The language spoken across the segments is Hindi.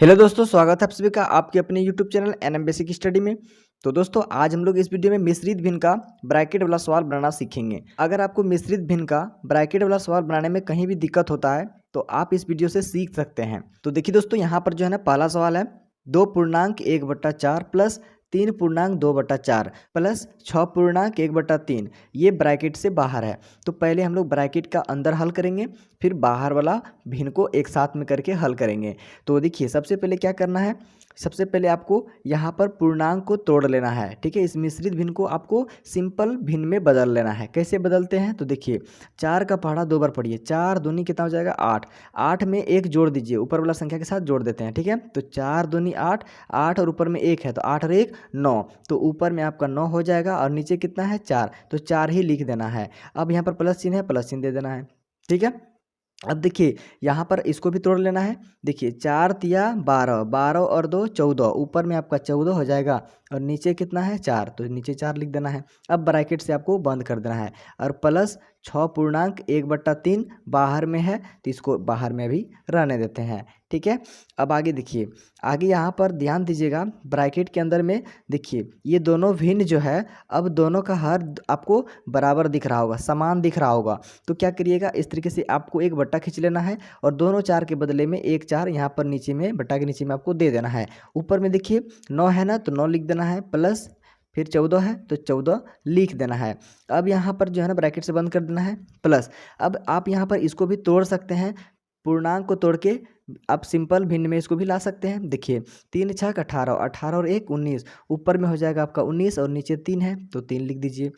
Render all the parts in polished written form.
हेलो दोस्तों, स्वागत है आप सभी का आपके अपने YouTube channel NM basic study में। तो दोस्तों आज हम लोग इस वीडियो में मिश्रित भिन्न का ब्रैकेट वाला सवाल बनाना सीखेंगे। अगर आपको मिश्रित भिन्न का ब्रैकेट वाला सवाल बनाने में कहीं भी दिक्कत होता है तो आप इस वीडियो से सीख सकते हैं। तो देखिए दोस्तों, यहाँ पर जो है ना पहला सवाल है 2.1/4 प्लस 3.2/4 प्लस 6.1/3, ये ब्रैकेट से बाहर है। तो पहले हम लोग ब्रैकेट का अंदर हल करेंगे, फिर बाहर वाला भिन्न को एक साथ में करके हल करेंगे। तो देखिए सबसे पहले क्या करना है, सबसे पहले आपको यहाँ पर पूर्णांक को तोड़ लेना है। ठीक है, इस मिश्रित भिन्न को आपको सिंपल भिन्न में बदल लेना है। कैसे बदलते हैं तो देखिए 4 का पहाड़ा 2 बार पढ़िए, 4 दूनी कितना हो जाएगा 8, 8 में 1 जोड़ दीजिए, ऊपर वाला संख्या के साथ जोड़ देते हैं। ठीक है, तो 4 दूनी 8, 8 और ऊपर में 1 है तो 8 और 1 9, तो ऊपर में आपका 9 हो जाएगा और नीचे कितना है 4, तो 4 ही लिख देना है। अब यहाँ पर प्लस चिन्ह है, प्लस चिन्ह दे देना है। ठीक है, अब देखिए यहाँ पर इसको भी तोड़ लेना है। देखिए 4 तिया 12, 12 और 2 14, ऊपर में आपका 14 हो जाएगा और नीचे कितना है 4, तो नीचे 4 लिख देना है। अब ब्रैकेट से आपको बंद कर देना है और प्लस 6.1/3 बाहर में है तो इसको बाहर में भी रहने देते हैं। ठीक है, अब आगे देखिए, आगे यहाँ पर ध्यान दीजिएगा ब्रैकेट के अंदर में देखिए ये दोनों भिन्न जो है, अब दोनों का हर आपको बराबर दिख रहा होगा, समान दिख रहा होगा। तो क्या करिएगा, इस तरीके से आपको एक बट्टा खींच लेना है और दोनों 4 के बदले में एक 4 यहाँ पर नीचे में बट्टा के नीचे में आपको दे देना है। ऊपर में देखिए 9 है ना तो 9 लिख देना है, प्लस फिर 14 है तो 14 लिख देना है। अब यहाँ पर जो है ना ब्रैकेट से बंद कर देना है प्लस। अब आप यहाँ पर इसको भी तोड़ सकते हैं, पूर्णांक को तोड़ के आप सिंपल भिन्न में इसको भी ला सकते हैं। देखिए 3 6 18, 18 और 1 19, ऊपर में हो जाएगा आपका 19 और नीचे 3 है तो 3 लिख दीजिए।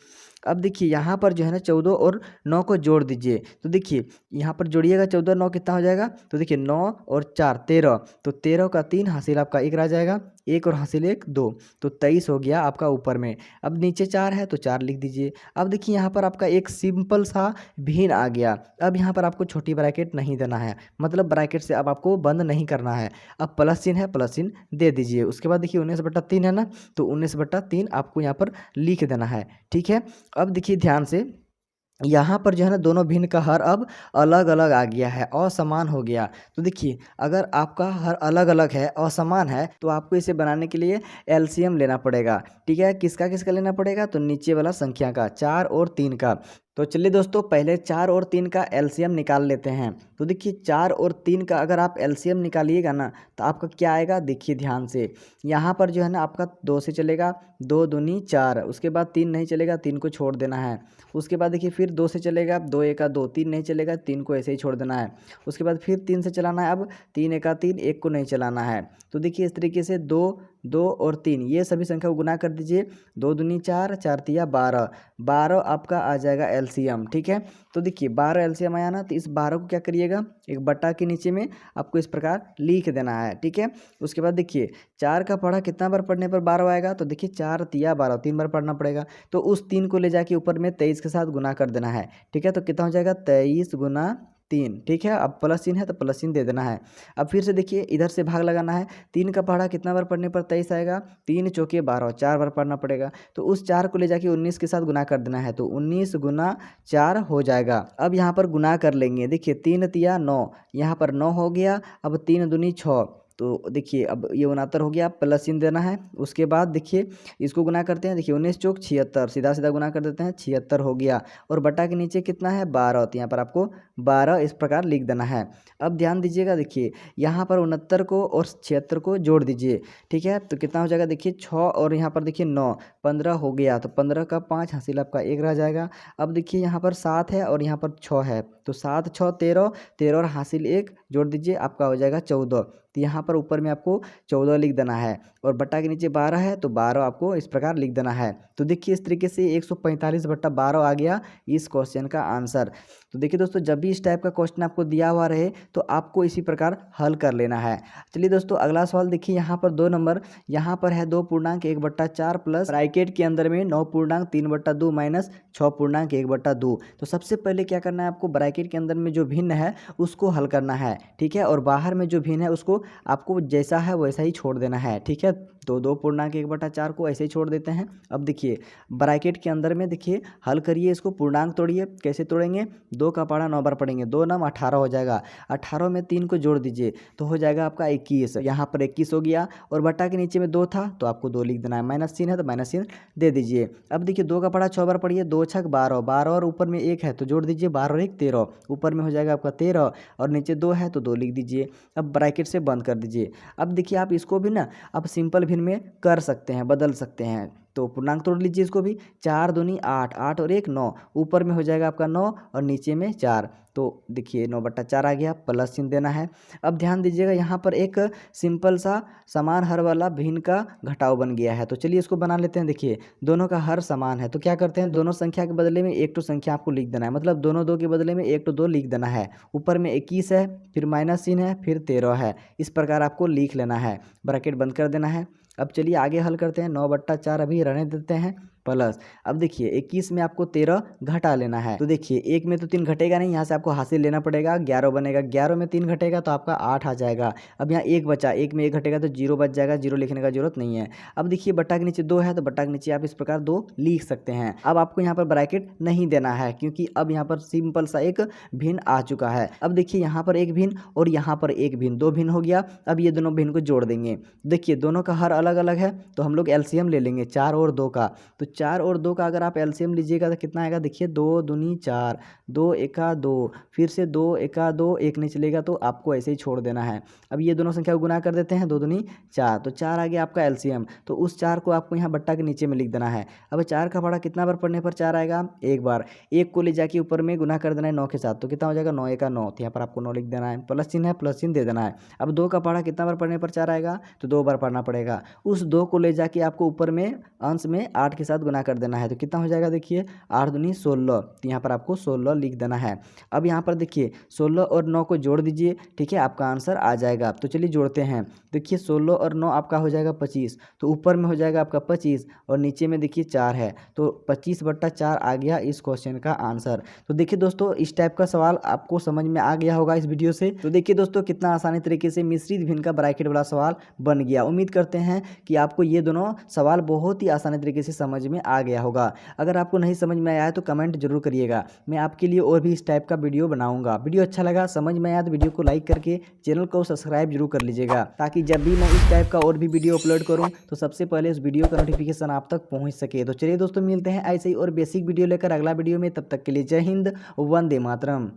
अब देखिए यहाँ पर जो है ना 14 और 9 को जोड़ दीजिए, तो देखिए यहाँ पर जोड़िएगा 14 9 कितना हो जाएगा, तो देखिए 9 और 4 13, तो 13 का 3 हासिल आपका 1 रह जाएगा, 1 और हासिल 1 2, तो 23 हो गया आपका ऊपर में। अब नीचे 4 है तो 4 लिख दीजिए। अब देखिए यहाँ पर आपका एक सिंपल सा भिन्न आ गया। अब यहाँ पर आपको छोटी ब्रैकेट नहीं देना है, मतलब ब्रैकेट से अब आपको बंद नहीं करना है। अब प्लस चिन्ह है, प्लस चिन्ह दे दीजिए। उसके बाद देखिए 19/3 है ना, तो 19/3 आपको यहाँ पर लिख देना है। ठीक है, अब देखिए ध्यान से, यहाँ पर जो है ना दोनों भिन्न का हर अब अलग अलग आ गया है, असमान हो गया। तो देखिए अगर आपका हर अलग अलग है, असमान है, तो आपको इसे बनाने के लिए एलसीएम लेना पड़ेगा। ठीक है, किसका किसका लेना पड़ेगा, तो नीचे वाला संख्या का 4 और 3 का। तो चलिए दोस्तों पहले 4 और 3 का एलसीएम निकाल लेते हैं। तो देखिए 4 और 3 का अगर आप एलसीएम निकालिएगा ना तो आपका क्या आएगा, देखिए ध्यान से, यहाँ पर जो है ना आपका 2 से चलेगा, 2 दूनी 4, उसके बाद 3 नहीं चलेगा, 3 को छोड़ देना है। उसके बाद देखिए फिर 2 से चलेगा, 2 एका 2, 3 नहीं चलेगा, 3 को ऐसे ही छोड़ देना है। उसके बाद फिर 3 से चलाना है, अब 3 एका 3, 1 को नहीं चलाना है। तो देखिए इस तरीके से 2 2 और 3 ये सभी संख्या को गुना कर दीजिए, 2 दूनी 4, 4 तिया 12, 12 आपका आ जाएगा एलसीएम। ठीक है, तो देखिए 12 एलसीएम आया ना, तो इस 12 को क्या करिएगा, एक बट्टा के नीचे में आपको इस प्रकार लिख देना है। ठीक है, उसके बाद देखिए 4 का पढ़ा कितना बार पढ़ने पर 12 आएगा, तो देखिए 4 तिया 12, 3 बार पढ़ना पड़ेगा, तो उस 3 को ले जाके ऊपर में 23 के साथ गुना कर देना है। ठीक है, तो कितना हो जाएगा 23 गुना 3। ठीक है, अब प्लस चिन्ह है तो प्लस चिन्ह दे देना है। अब फिर से देखिए इधर से भाग लगाना है, 3 का पढ़ा कितना बार पढ़ने पर 23 आएगा, 3 चौके 12, 4 बार पढ़ना पड़ेगा, तो उस 4 को ले जाके 19 के साथ गुना कर देना है, तो 19 गुना 4 हो जाएगा। अब यहाँ पर गुना कर लेंगे, देखिए 3 तिया 9, यहाँ पर 9 हो गया, अब 3 दूनी 6, तो देखिए अब ये 69 हो गया, प्लस चिन्ह देना है। उसके बाद देखिए इसको गुना करते हैं, देखिए 19 चौक 76, सीधा सीधा गुना कर देते हैं, 76 हो गया, और बटा के नीचे कितना है 12, तो यहाँ पर आपको 12 इस प्रकार लिख देना है। अब ध्यान दीजिएगा, देखिए यहाँ पर 69 को और 76 को जोड़ दीजिए। ठीक है, तो कितना हो जाएगा, देखिए 6 और यहाँ पर देखिए 9, 15 हो गया, तो 15 का 5 हासिल आपका 1 रह जाएगा। अब देखिए यहाँ पर 7 है और यहाँ पर 6 है, तो 7 6 13, 13 और हासिल 1 जोड़ दीजिए, आपका हो जाएगा 14। तो यहाँ पर ऊपर में आपको 14 लिख देना है, और बट्टा के नीचे 12 है तो 12 आपको इस प्रकार लिख देना है। तो देखिए इस तरीके से 145/12 आ गया इस क्वेश्चन का आंसर। तो देखिए दोस्तों, जब भी इस टाइप का क्वेश्चन आपको दिया हुआ रहे तो आपको इसी प्रकार हल कर लेना है। चलिए दोस्तों अगला सवाल देखिए, यहाँ पर 2 नंबर, यहाँ पर है 2.1/4 प्लस ब्रैकेट के अंदर में 9.3/2 माइनस 6.1/2। तो सबसे पहले क्या करना है आपको, ब्रैकेट के अंदर में जो भिन्न है उसको हल करना है। ठीक है, और बाहर में जो भिन्न है उसको आपको जैसा है वैसा ही छोड़ देना है। ठीक है, तो 2.1/4 को ऐसे ही छोड़ देते हैं। अब देखिए ब्रैकेट के अंदर में देखिए हल करिए, इसको पूर्णांक तोड़िए। कैसे तोड़ेंगे, 2 का पहाड़ा 9 बार पढ़ेंगे, 2 9 18 हो जाएगा। 18 में 3 को जोड़ दीजिए तो हो जाएगा आपका 21। यहाँ पर 21 हो गया और बट्टा के नीचे में 2 था तो आपको 2 लिख देना है, माइनस चिन्ह है तो माइनस चिन्ह दे दीजिए। अब देखिए 2 का पहाड़ा 6 बार पढ़िए, 2 छक 12, 12 और ऊपर में 1 है तो जोड़ दीजिए, 12 और 1 13, ऊपर में हो जाएगा आपका 13 और नीचे 2 है तो 2 लिख दीजिए। अब ब्रैकेट से बंद कर दीजिए। अब देखिए आप इसको भी ना आप सिंपल भिन्न में कर सकते हैं, बदल सकते हैं। तो पूर्णांक तोड़ लीजिए इसको भी, 4 दूनी 8, 8 और 1 9, ऊपर में हो जाएगा आपका 9 और नीचे में 4। तो देखिए 9/4 आ गया, प्लस चिन्ह देना है। अब ध्यान दीजिएगा यहाँ पर एक सिंपल सा समान हर वाला भिन्न का घटाव बन गया है। तो चलिए इसको बना लेते हैं। देखिए दोनों का हर समान है तो क्या करते हैं, दोनों संख्या के बदले में एक तो संख्या आपको लिख देना है, मतलब दोनों 2 के बदले में एक तो 2 लिख देना है। ऊपर में 21 है, फिर माइनस चिन्ह है, फिर 13 है, इस प्रकार आपको लिख लेना है, ब्रैकेट बंद कर देना है। अब चलिए आगे हल करते हैं। 9/4 अभी रहने देते हैं, प्लस अब देखिए 21 में आपको 13 घटा लेना है। तो देखिए 1 में तो 3 घटेगा नहीं, यहाँ से आपको हासिल लेना पड़ेगा, 11 बनेगा, 11 में 3 घटेगा तो आपका 8 आ जाएगा। अब यहाँ 1 बचा, 1 में 1 घटेगा तो 0 बच जाएगा, 0 लिखने का जरूरत नहीं है। अब देखिए बट्टा के नीचे 2 है तो बट्टा के नीचे आप इस प्रकार 2 लिख सकते हैं। अब आपको यहाँ पर ब्रैकेट नहीं देना है क्योंकि अब यहाँ पर सिंपल सा एक भिन्न आ चुका है। अब देखिए यहाँ पर एक भिन्न और यहाँ पर एक भिन्न, 2 भिन्न हो गया। अब ये दोनों भिन्न को जोड़ देंगे। देखिए दोनों का हर अलग अलग है तो हम लोग एलसीएम ले लेंगे 4 और 2 का। तो 4 और 2 का अगर आप एलसीएम लीजिएगा तो कितना आएगा, देखिए 2 दूनी 4, 2 एका 2, फिर से 2 एका 2, एक नहीं चलेगा तो आपको ऐसे ही छोड़ देना है। अब ये दोनों संख्या को गुना कर देते हैं, 2 दूनी 4, तो 4 आ गया आपका एलसीएम। तो उस 4 को आपको यहाँ बट्टा के नीचे में लिख देना है। अब 4 का पहाड़ा कितना बार पढ़ने पर 4 आएगा, एक बार। 1 को ले जाके ऊपर में गुना कर देना है 9 के साथ, तो कितना हो जाएगा, 9 एका 9, तो यहाँ पर आपको 9 लिख देना है, प्लस चिन्ह है, प्लस चिन्ह दे देना है। अब 2 का पहाड़ा कितना बार पढ़ने पर 4 आएगा, तो 2 बार पढ़ना पड़ेगा। उस 2 को ले जाके आपको ऊपर में अंश में 8 के साथ गुना कर देना है, तो कितना हो जाएगा, देखिए 8 दूनी 16, तो यहाँ पर आपको 16 लिख देना है। अब यहाँ पर देखिए 16 और 9 को जोड़ दीजिए, ठीक है, आपका आंसर आ जाएगा। तो चलिए जोड़ते हैं। देखिए 16 और 9 आपका हो जाएगा 25, तो ऊपर में हो जाएगा आपका 25 और नीचे में देखिए 4 है, तो 25/4 आ गया इस क्वेश्चन का आंसर। तो देखिए दोस्तों इस टाइप का सवाल आपको समझ में आ गया होगा इस वीडियो से। तो देखिए दोस्तों कितना आसानी तरीके से मिश्रित भिन्न का ब्रैकेट वाला सवाल बन गया। उम्मीद करते हैं कि आपको ये दोनों सवाल बहुत ही आसानी तरीके से समझ में आ गया होगा। अगर आपको नहीं समझ में आया है तो कमेंट जरूर करिएगा, मैं आपके लिए और भी इस टाइप का वीडियो बनाऊंगा। वीडियो अच्छा लगा, समझ में आया तो वीडियो को लाइक करके चैनल को सब्सक्राइब जरूर कर लीजिएगा, ताकि जब भी मैं इस टाइप का और भी वीडियो अपलोड करूं तो सबसे पहले उस वीडियो का नोटिफिकेशन आप तक पहुंच सके। तो चलिए दोस्तों मिलते हैं ऐसे ही और बेसिक वीडियो लेकर अगला वीडियो में, तब तक के लिए जय हिंद, वंदे मातरम।